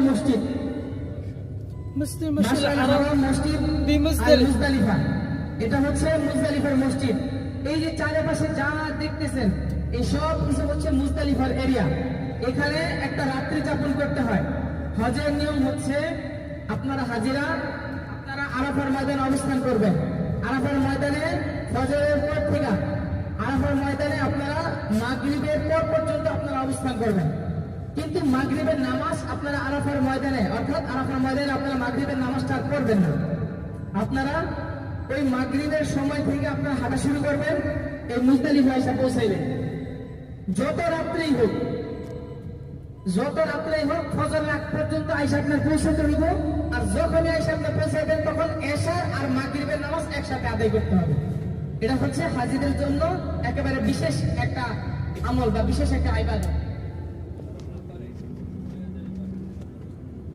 মসজিদ মুজদালিফা, এটা হচ্ছে মুজদালিফার মসজিদ। এই যে চারপাশে যা দেখতেছেন এই সব কিছু হচ্ছে মুজদালিফার এরিয়া। এখানে একটা রাত্রি যাপন করতে হয়। হজের নিয়ম হচ্ছে আপনারা হাজিরা আপনারা আরাফার ময়দানে অবস্থান করবেন। আরাফার ময়দানে ফজরের পর থেকে আরাফার ময়দানে আপনারা মাগরিবের পর পর্যন্ত আপনারা অবস্থান করবেন। কিন্তু মাগরিবের নামাজ আপনারা আরাফার ময়দানে অর্থাৎ আরাফার ময়দানে আপনারা মাগরিবের নামাজটা পড়বেন না। আপনারা ওই মাগরিবের সময় থেকে আপনারা হাঁটা শুরু করবেন, এই মুজদালিফা এসে পৌঁছাইবেন। যত রাত্রেই হোক ফজর আগ পর্যন্ত আইসা আপনার পৌঁছাতে হইব। আর যখনই আইসা আপনি পৌঁছাবেন তখন এশা আর মাগরিবের নামাজ একসাথে আদায় করতে হবে। এটা হচ্ছে হাজিদের জন্য একেবারে বিশেষ একটা আমল বা বিশেষ একটা ইবাদত।